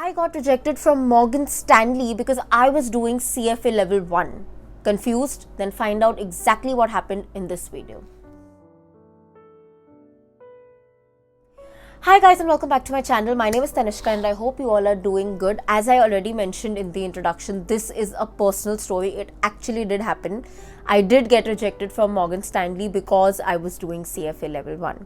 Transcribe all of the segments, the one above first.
I got rejected from Morgan Stanley because I was doing CFA level 1. Confused? Then find out exactly what happened in this video. Hi guys and welcome back to my channel. My name is Tanishka and I hope you all are doing good. As I already mentioned in the introduction, this is a personal story. It actually did happen. I did get rejected from Morgan Stanley because I was doing CFA level 1.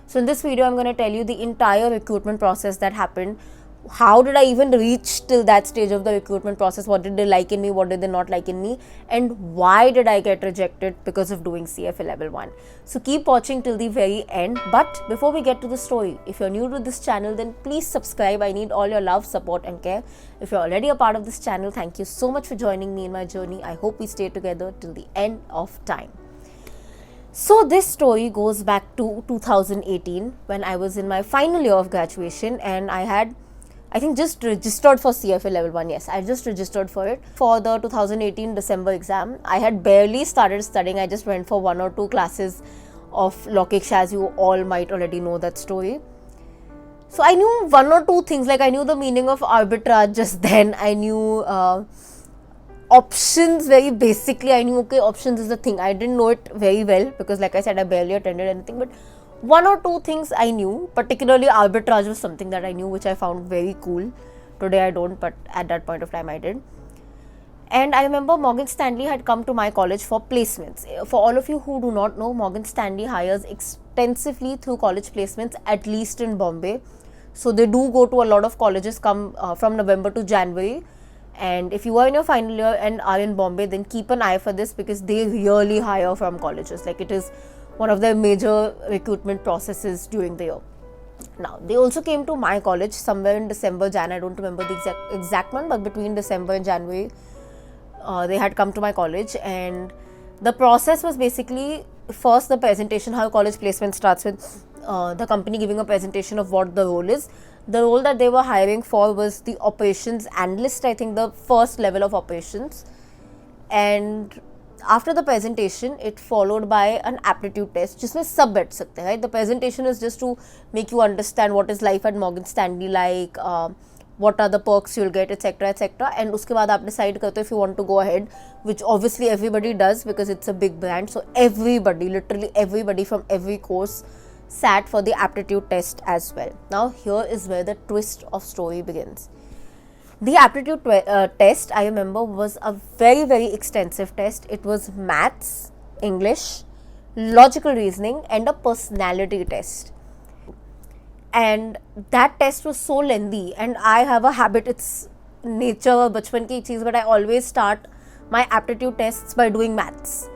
So in this video, I'm going to tell you the entire recruitment process that happened. How did I even reach till that stage of the recruitment process? What did they like in me? What did they not like in me? And why did I get rejected because of doing CFA level 1? So keep watching till the very end. But before we get to the story, if you're new to this channel, then please subscribe. I need all your love, support and care. If you're already a part of this channel, thank you so much for joining me in my journey. I hope we stay together till the end of time. So this story goes back to 2018 when I was in my final year of graduation and I had just registered for CFA level 1. Yes, I just registered for it for the 2018 December exam. I had barely started studying. I just went for 1 or 2 classes of Lokish, as you all might already know that story. So I knew 1 or 2 things, like I knew the meaning of arbitrage just then. I knew options very basically. I knew, okay, options is the thing. I didn't know it very well because like I said, I barely attended anything, but 1 or 2 things I knew, particularly arbitrage was something that I knew, which I found very cool. Today I don't, but at that point of time I did. And I remember Morgan Stanley had come to my college for placements. For all of you who do not know, Morgan Stanley hires extensively through college placements, at least in Bombay. So they do go to a lot of colleges from November to January. And if you are in your final year and are in Bombay, then keep an eye for this because they really hire from colleges. Like it is one of their major recruitment processes during the year. Now, they also came to my college somewhere in December, Jan. I don't remember the exact month, but between December and January, they had come to my college. And the process was basically first the presentation, how college placement starts with the company giving a presentation of what the role is. The role that they were hiring for was the operations analyst, I think the first level of operations. And after the presentation, it followed by an aptitude test, जिसमें सब बैठ सकते हैं, right? The presentation is just to make you understand what is life at Morgan Stanley like, what are the perks you'll get, etc., etc. And उसके बाद आप decide करते हो if you want to go ahead, which obviously everybody does because it's a big brand. So everybody, literally everybody from every course sat for the aptitude test as well. Now here is where the twist of story begins. The aptitude test, I remember, was a very, very extensive test. It was maths, English, logical reasoning and a personality test. And that test was so lengthy, and I have a habit, it's nature, bachpan ki cheez, but I always start my aptitude tests by doing maths.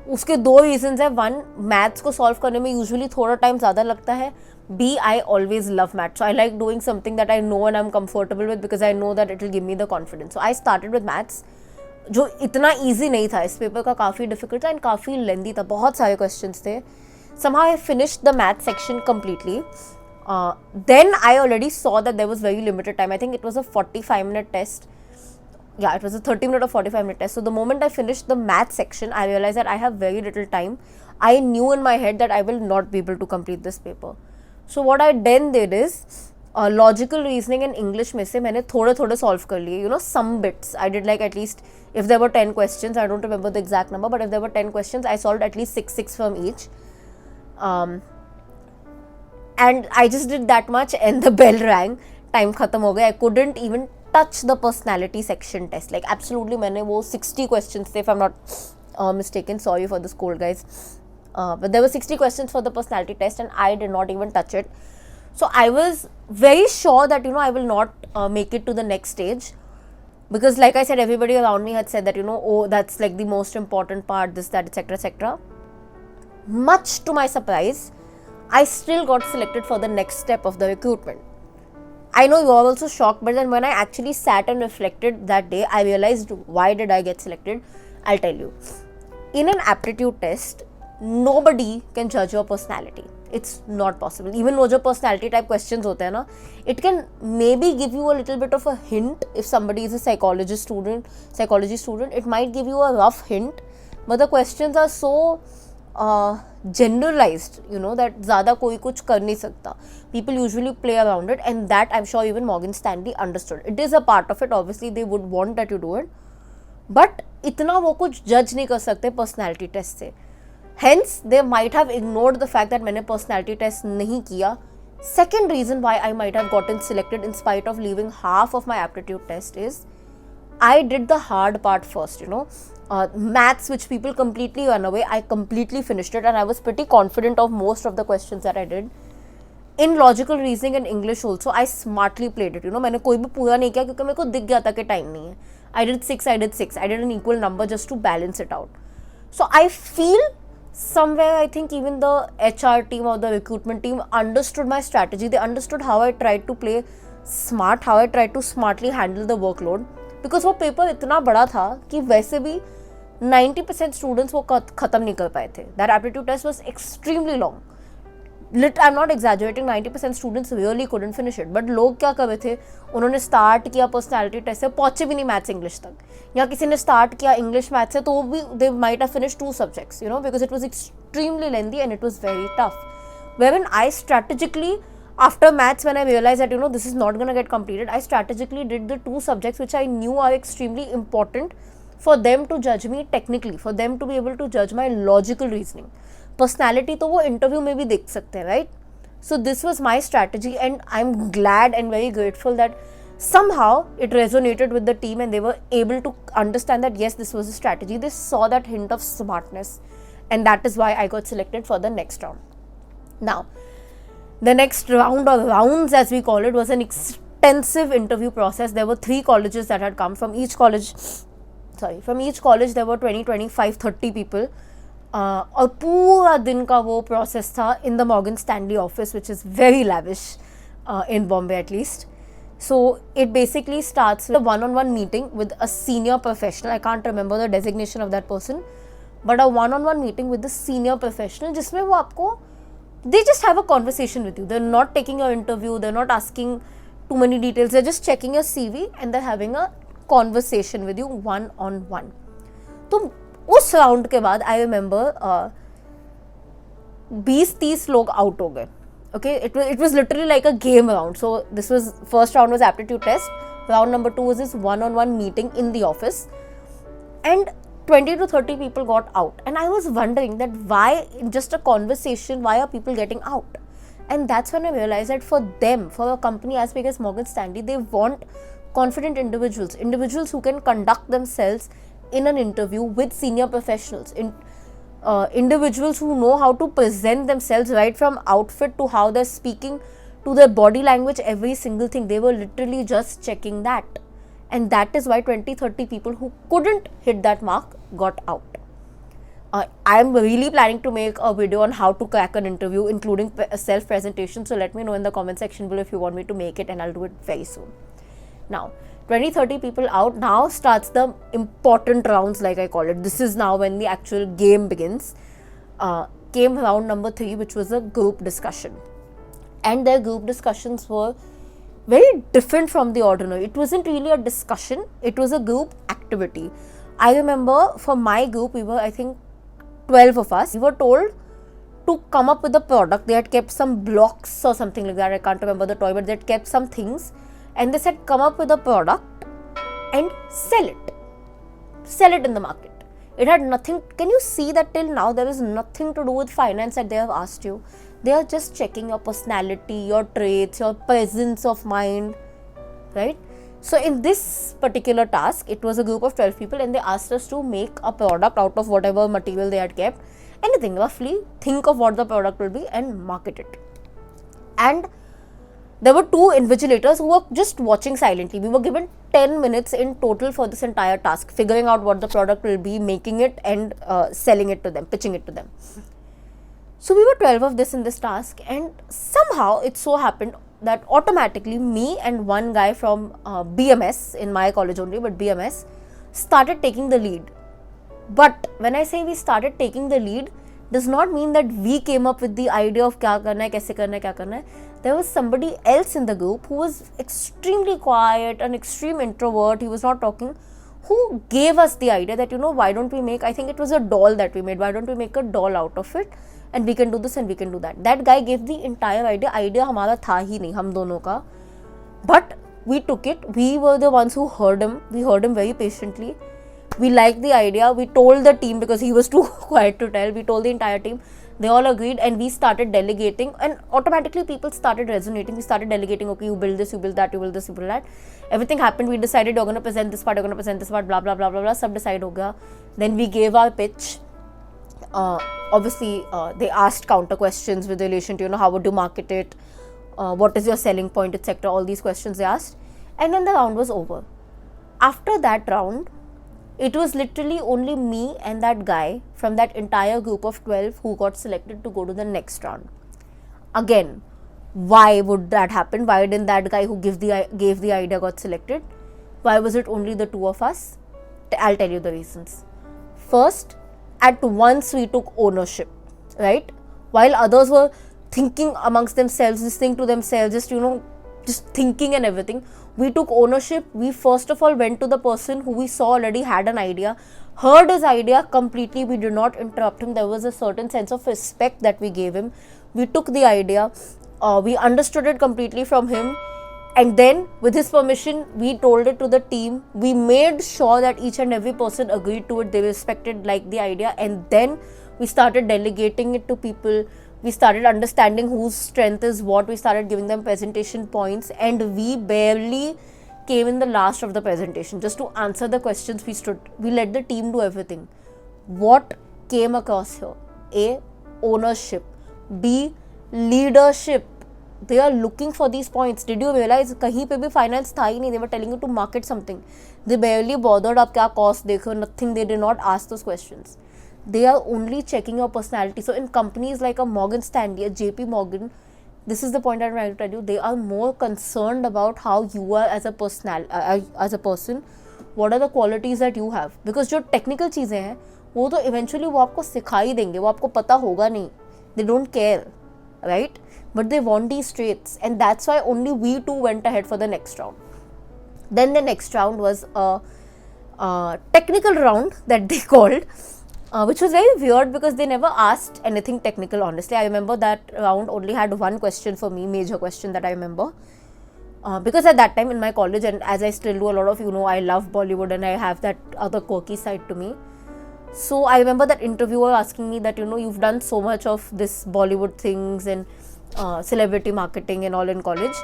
उसके 2 reasons है. 1, maths को solve करने में usually थोड़ा time ज़्यादा लगता है. B, I always love maths. So I like doing something that I know and I'm comfortable with because I know that it will give me the confidence. So I started with maths, जो इतना easy नहीं था. इस paper का काफ़ी difficult था and काफ़ी lengthy था. बहुत सारे questions थे. Somehow I finished the math section completely. Then I already saw that there was very limited time. I think it was a 45-minute test. Yeah, it was a 30-minute or 45-minute test. So the moment I finished the math section, I realized that I have very little time. I knew in my head that I will not be able to complete this paper. So what I then did is logical reasoning and English में से मैंने थोड़े solve कर लिए. You know, some bits. I did like at least, if there were 10 questions, I don't remember the exact number, but if there were 10 questions, I solved at least 6 from each. And I just did that much and the bell rang. Time खत्म हो गया. I couldn't even touch the personality section test. Like absolutely मैंने वो 60 questions थे, if I'm not mistaken. Sorry for the scold, guys. But there were 60 questions for the personality test and I did not even touch it. So I was very sure that, I will not make it to the next stage. Because like I said, everybody around me had said that, oh, that's like the most important part, this, that, etc., etc. Much to my surprise, I still got selected for the next step of the recruitment. I know you are also shocked, but then when I actually sat and reflected that day, I realized why did I get selected. I'll tell you. In an aptitude test, nobody can judge your personality. It's not possible. Even wo jo personality type questions hote hain na, it can maybe give you a little bit of a hint. If somebody is a psychology student, it might give you a rough hint. But the questions are so generalized, you know, that ज़्यादा कोई कुछ कर नहीं सकता. People usually play around it, and that I'm sure even Morgan Stanley understood. It is a part of it. Obviously, they would want that you do it, but इतना वो कुछ judge नहीं कर सकते personality test से. Hence, they might have ignored the fact that मैंने personality test नहीं किया. Second reason why I might have gotten selected in spite of leaving half of my aptitude test is I did the hard part first, you know. Maths, which people completely run away, I completely finished it, and I was pretty confident of most of the questions that I did. In logical reasoning and English also, I smartly played it, you know. मैंने कोई भी पूरा नहीं किया क्योंकि मेरे को दिख गया था कि टाइम नहीं है. I did 6, I did an equal number just to balance it out. So I feel somewhere, I think even the HR team or the recruitment team understood my strategy. They understood how I tried to play smart, how I tried to smartly handle the workload. Because वो paper इतना बड़ा था कि वैसे भी 90% students वो ख़त्म नहीं कर पाए थे. That aptitude test was extremely long. I am not exaggerating, 90% students really couldn't finish it. But लोग क्या कर रहे थे, उन्होंने स्टार्ट किया पर्सनैलिटी टेस्ट से, पहुंचे भी नहीं मैथ्स इंग्लिश तक, या किसी ने स्टार्ट किया इंग्लिश मैथ्स से तो वो भी they might have finish 2 subjects, you know, because it was extremely lengthy and it was very tough. Wherein I strategically, after maths, when I realized that, you know, this is not going to get completed, I strategically did the 2 subjects which I knew are extremely important for them to judge me technically, for them to be able to judge my logical reasoning. Personality तो वो interview में भी देख सकते हैं, right? So this was my strategy, and I'm glad and very grateful that somehow it resonated with the team and they were able to understand that yes, this was a strategy. They saw that hint of smartness, and that is why I got selected for the next round. Now, the next round, or rounds as we call it, was an extensive interview process. There were 3 colleges that had come. From each college there were 20, 25, 30 people. और पूरा दिन का वो process था in the Morgan Stanley office, which is very lavish in Bombay at least. So it basically starts with a one-on-one meeting with a senior professional. I can't remember the designation of that person, but a one-on-one meeting with the senior professional, जिसमें वो आपको they just have a conversation with you. They're not taking your interview, they're not asking too many details, they're just checking your CV and they're having a conversation with you one-on-one. तो उस round के बाद I remember 20-30 लोग out हो गए. Okay, it was literally like a game round. So this was, first round was aptitude test, round number 2 was this one-on-one meeting in the office, and 20 to 30 people got out. And I was wondering that why, in just a conversation, why are people getting out? And that's when I realized that for them, for a company as big as Morgan Stanley, they want confident individuals who can conduct themselves in an interview with senior professionals, individuals who know how to present themselves, right from outfit to how they're speaking to their body language, every single thing. They were literally just checking that. And that is why 20-30 people who couldn't hit that mark got out. I am really planning to make a video on how to crack an interview, including self-presentation. So let me know in the comment section below if you want me to make it, and I'll do it very soon. Now, 20-30 people out. Now starts the important rounds, like I call it. This is now when the actual game begins. Came round number 3, which was a group discussion. And their group discussions were very different from the ordinary. It wasn't really a discussion, it was a group activity. I remember for my group, we were, I think, 12 of us. We were told to come up with a product. They had kept some blocks or something like that. I can't remember the toy, but they had kept some things. And they said, come up with a product and sell it. Sell it in the market. It had nothing, can you see that till now there is nothing to do with finance that they have asked you. They are just checking your personality, your traits, your presence of mind, right? So in this particular task, it was a group of 12 people and they asked us to make a product out of whatever material they had kept. Anything, roughly, think of what the product will be and market it. And there were 2 invigilators who were just watching silently. We were given 10 minutes in total for this entire task, figuring out what the product will be, making it and selling it to them, pitching it to them. So we were 12 of this in this task, and somehow it so happened that automatically me and one guy from BMS, in my college only, but BMS, started taking the lead. But when I say we started taking the lead, does not mean that we came up with the idea of kya karna hai, kaise karna hai, kya karna hai. There was somebody else in the group who was extremely quiet, an extreme introvert, he was not talking, who gave us the idea that, why don't we make, I think it was a doll that we made, why don't we make a doll out of it and we can do this and we can do that. That guy gave the entire idea हमारा था ही नहीं हम दोनों का, but we took it. We were the ones who heard him. We heard him very patiently. We liked the idea. We told the team because he was too quiet to tell. We told the entire team. They all agreed and we started delegating, and automatically people started resonating. We started delegating, okay, you build this, you build that, you build this, you build that. Everything happened. We decided you're going to present this part, you're going to present this part, blah, blah, blah, blah, blah. Sab decide ho gaya. Then we gave our pitch. Obviously, they asked counter questions with relation to, how would you market it, what is your selling point, etc. All these questions they asked. And then the round was over. After that round, it was literally only me and that guy from that entire group of 12 who got selected to go to the next round. Again, why would that happen? Why didn't that guy who gave the idea got selected? Why was it only the two of us? I'll tell you the reasons. First, at once we took ownership, right? While others were thinking amongst themselves, listening to themselves, just thinking and everything, we took ownership. We first of all went to the person who we saw already had an idea, heard his idea completely. We did not interrupt him. There was a certain sense of respect that we gave him. We took the idea, we understood it completely from him, and then with his permission we told it to the team. We made sure that each and every person agreed to it, they respected the idea, and then we started delegating it to people. We started understanding whose strength is what. We started giving them presentation points, and we barely came in the last of the presentation just to answer the questions. We let the team do everything. What came across here? A, ownership. B, leadership. They are looking for these points. Did you realize kahin pe bhi finance tha hi nahi? They were telling you to market something. They barely bothered aap kya cost dekho, nothing. They did not ask those questions. They are only checking your personality. So in companies like a Morgan Stanley, a JP Morgan, this is the point I'm trying to tell you, they are more concerned about how you are as a person, what are the qualities that you have. Because जो technical चीज़ें हैं वो तो eventually वो आपको सिखा ही देंगे, वो आपको पता होगा नहीं. They don't care, right? But they want these traits, and that's why only we two went ahead for the next round. Then the next round was a technical round that they called, which was very weird because they never asked anything technical, honestly. I remember that round only had one question for me, major question that I remember. Because at that time in my college, and as I still do a lot of, I love Bollywood and I have that other quirky side to me. So I remember that interviewer asking me that, you've done so much of this Bollywood things and celebrity marketing and all in college.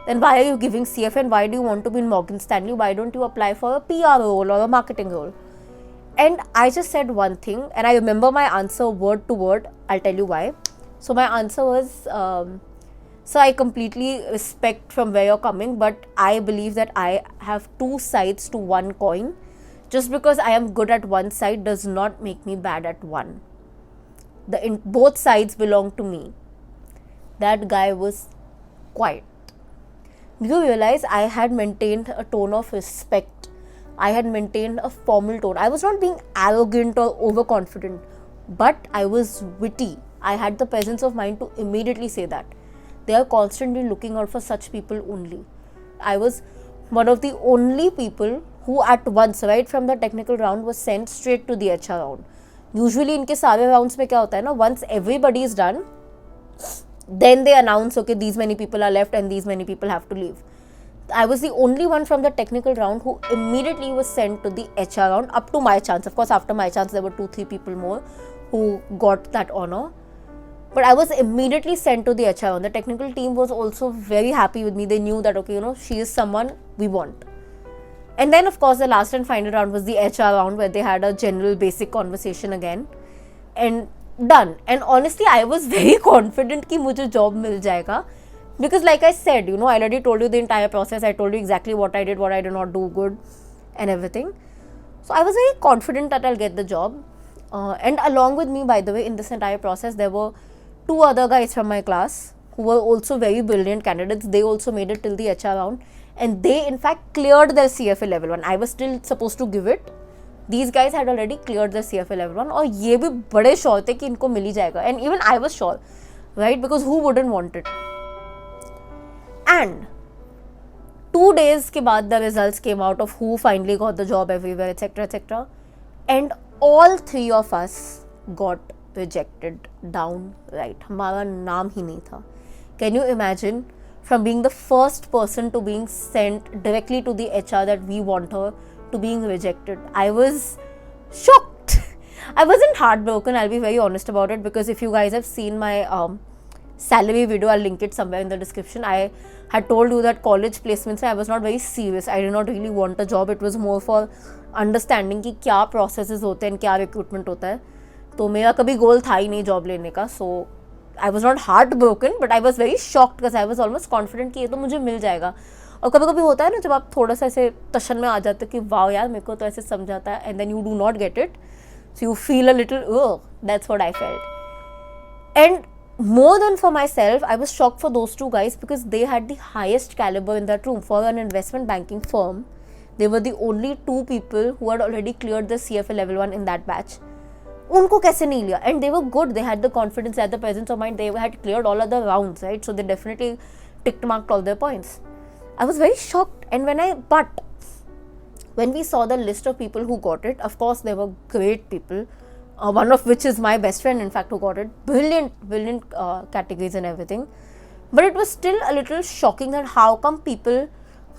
Then why are you giving CFA and why do you want to be in Morgan Stanley? Why don't you apply for a PR role or a marketing role? And I just said one thing, and I remember my answer word to word. I'll tell you why. So my answer was, so I completely respect from where you're coming, but I believe that I have two sides to one coin. Just because I am good at one side does not make me bad at one. Both sides belong to me. That guy was quiet. You realize I had maintained a tone of respect. I had maintained a formal tone. I was not being arrogant or overconfident, but I was witty. I had the presence of mind to immediately say that. They are constantly looking out for such people only. I was one of the only people who at once, right from the technical round, was sent straight to the HR round. Usually इनके सारे rounds में क्या होता है ना, once everybody is done, then they announce, okay, these many people are left and these many people have to leave. I was the only one from the technical round who immediately was sent to the HR round, up to my chance. Of course, after my chance, there were 2-3 people more who got that honor. But I was immediately sent to the HR round. The technical team was also very happy with me. They knew that, okay, she is someone we want. And then, of course, the last and final round was the HR round where they had a general basic conversation again. And done. And honestly, I was very confident कि मुझे job मिल जाएगा. Because like I said, I already told you the entire process. I told you exactly what I did, what I did not do good and everything. So I was very confident that I'll get the job. And along with me, by the way, in this entire process, there were 2 other guys from my class who were also very brilliant candidates. They also made it till the HR round. And they, in fact, cleared their CFA level 1. I was still supposed to give it. These guys had already cleared their CFA level 1. और ये भी बड़े sure थे कि इनको मिल ही जाएगा. And even I was sure, right? Because who wouldn't want it? And 2 days के बाद the results came out of who finally got the job everywhere, etc., etc. And all 3 of us got rejected downright. हमारा नाम ही नहीं था. Can you imagine from being the first person to being sent directly to the HR that we want her to being rejected? I was shocked. I wasn't heartbroken, I'll be very honest about it, because if you guys have seen my salary video, I'll link it somewhere in the description. I had told you that college placements I was not very serious. I did not really want a job. It was more for understanding कि क्या processes होते हैं, क्या recruitment होता है. तो मेरा कभी गोल था ही नहीं जॉब लेने का. So I was not heartbroken, but I was very shocked because I was almost confident कि ये तो मुझे मिल जाएगा. और कभी कभी होता है ना, जब आप थोड़ा सा ऐसे टशन में आ जाते हो कि वाह यार मेरे को तो ऐसे समझाता है, and then you do not get it, so you feel a little, oh, that's what I felt. And more than for myself, I was shocked for those 2 guys because they had the highest caliber in that room. For an investment banking firm, they were the only 2 people who had already cleared the CFA level 1 in that batch. उनको कैसे नहीं लिया? And they were good. They had the confidence, they had the presence of mind. They had cleared all other rounds, right? So they definitely ticked marked all their points. I was very shocked. And when we saw the list of people who got it, of course there were great people. One of which is my best friend, in fact, who got it. Brilliant categories and everything. But it was still a little shocking that how come people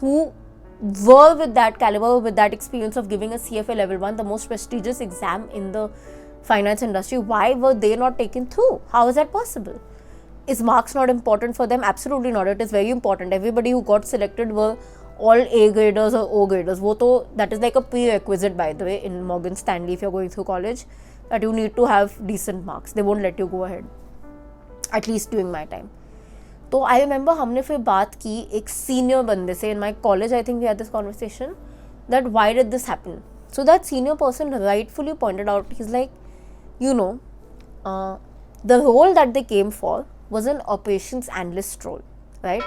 who were with that caliber, with that experience of giving a CFA level 1, the most prestigious exam in the finance industry, why were they not taken through? How is that possible? Is marks not important for them? Absolutely not. It is very important. Everybody who got selected were all A graders or O graders. That is like a prerequisite, by the way, in Morgan Stanley if you're going through college, that you need to have decent marks. They won't let you go ahead, at least during my time. तो I remember हमने फिर बात की एक senior बंदे से in my college. I think we had this conversation that why did this happen. So that senior person rightfully pointed out, he's like, you know, the role that they came for was an operations analyst role, right?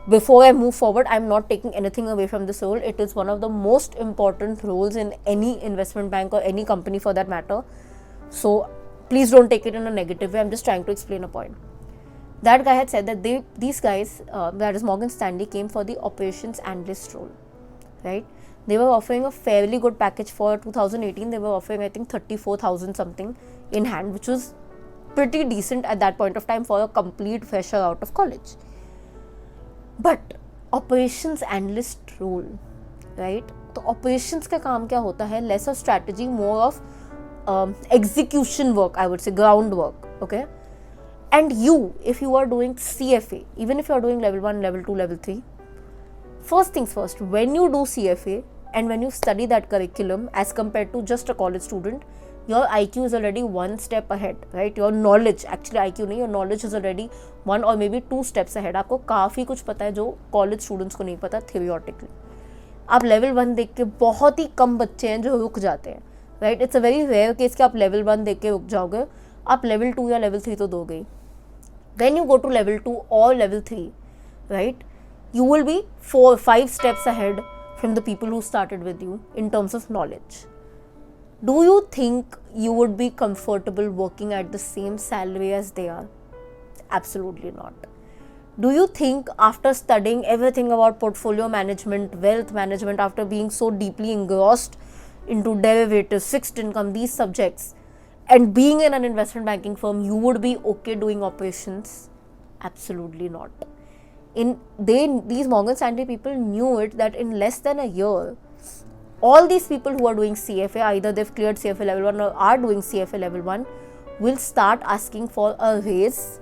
Before I move forward, I'm not taking anything away from this role. It is one of the most important roles in any investment bank or any company for that matter. So please don't take it in a negative way. I'm just trying to explain a point. That guy had said that these guys, that is Morgan Stanley, came for the operations analyst role, right? They were offering a fairly good package for 2018. They were offering, I think, 34,000 something in hand, which was pretty decent at that point of time for a complete fresher out of college. But operations analyst role, right? तो operations का काम क्या होता है? Less of strategy, more of execution work, I would say, ground work, okay? And you, if you are doing CFA, even if you are doing level 1, level 2, level 3, first things first, when you do CFA and when you study that curriculum as compared to just a college student, your IQ is already 1 step ahead, right? Your knowledge, actually IQ नहीं, your knowledge is already 1 or maybe 2 steps ahead. आपको काफ़ी कुछ पता है जो college students को नहीं पता theoretically. आप level 1 देख के बहुत ही कम बच्चे हैं जो रुक जाते हैं, right? It's a very rare case कि आप level 1 देख के रुक जाओगे, आप level 2 या level 3 तो दोगे ही. When you go to level 2 or level 3, right, you will be 4-5 steps ahead from the people who started with you in terms of knowledge. Do you think you would be comfortable working at the same salary as they are? Absolutely not. Do you think after studying everything about portfolio management, wealth management, after being so deeply engrossed into derivatives, fixed income, these subjects, and being in an investment banking firm, you would be okay doing operations? Absolutely not. These Morgan Stanley people knew it, that in less than a year, all these people who are doing CFA, either they've cleared CFA level 1 or are doing CFA level 1, will start asking for a raise,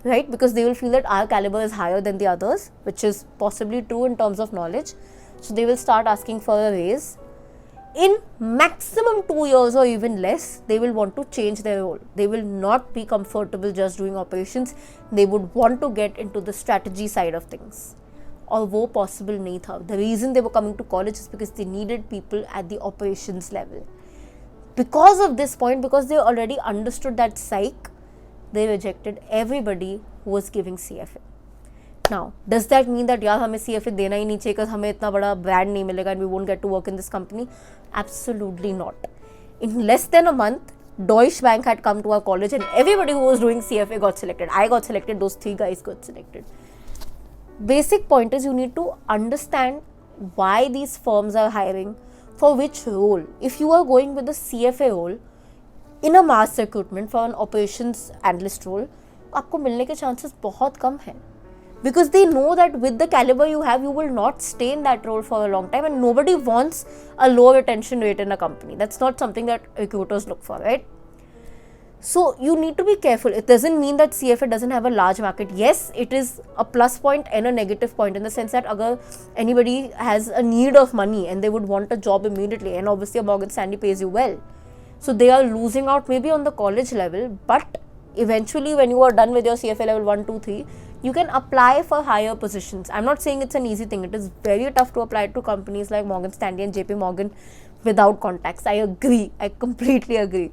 right? Because they will feel that our caliber is higher than the others, which is possibly true in terms of knowledge. So they will start asking for a raise. In maximum 2 years or even less, they will want to change their role. They will not be comfortable just doing operations. They would want to get into the strategy side of things. और वो possible नहीं था. The reason they were coming to college is because they needed people at the operations level. Because of this point, because they already understood that psych, they rejected everybody who was giving CFA. Now, does that mean that यार हमें CFA देना ही नहीं चाहिए because हमें इतना बड़ा brand नहीं मिलेगा and we won't get to work in this company? Absolutely not. In less than a month, Deutsche Bank had come to our college and everybody who was doing CFA got selected. I got selected, those 3 guys got selected. basic point is you need to understand why these firms are hiring, for which role. If you are going with the CFA role in a mass recruitment for an operations analyst role, आपको मिलने के chances बहुत कम हैं, because they know that with the caliber you have, you will not stay in that role for a long time, and nobody wants a low retention rate in a company. That's not something that recruiters look for, right? So you need to be careful. It doesn't mean that CFA doesn't have a large market. Yes, it is a plus point and a negative point, in the sense that agar anybody has a need of money and they would want a job immediately, and obviously a Morgan Stanley pays you well, so they are losing out maybe on the college level, but eventually when you are done with your CFA level 1, 2, 3, you can apply for higher positions. I'm not saying it's an easy thing. It is very tough to apply to companies like Morgan Stanley and JP Morgan without contacts. I agree. I completely agree.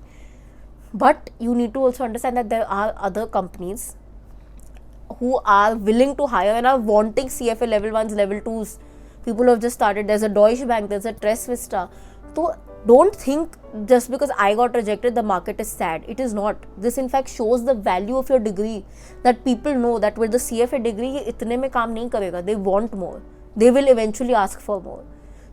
But you need to also understand that there are other companies who are willing to hire and are wanting CFA level 1s, level 2s. People who have just started. There's a Deutsche Bank, there's a Tres Vista. So don't think just because I got rejected, the market is sad. It is not. This in fact shows the value of your degree, that people know that with the CFA degree, ye itne mein kaam nahi karega. They want more. They will eventually ask for more.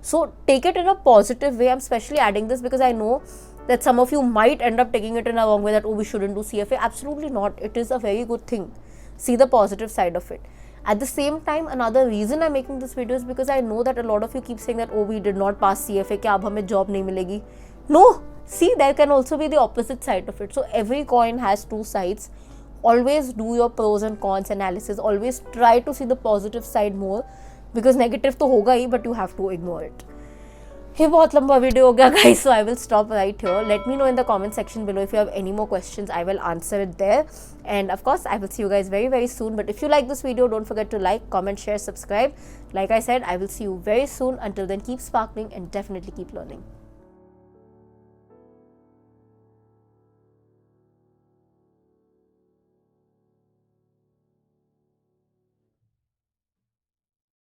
So take it in a positive way. I'm especially adding this because I know that some of you might end up taking it in a wrong way, that oh, we shouldn't do CFA. Absolutely not. It is a very good thing. See the positive side of it. At the same time, another reason I'm making this video is because I know that a lot of you keep saying that oh, we did not pass CFA, kya ab hame job nahi milegi? No. See, there can also be the opposite side of it. So every coin has two sides. Always do your pros and cons analysis. Always try to see the positive side more, because negative तो होगा ही, but you have to ignore it. ये बहुत लंबा video हो गया guys, so I will stop right here. Let me know in the comment section below if you have any more questions. I will answer it there, and of course I will see you guys very, very soon. But if you like this video, don't forget to like, comment, share, subscribe. Like I said, I will see you very soon. Until then, keep sparkling and definitely keep learning.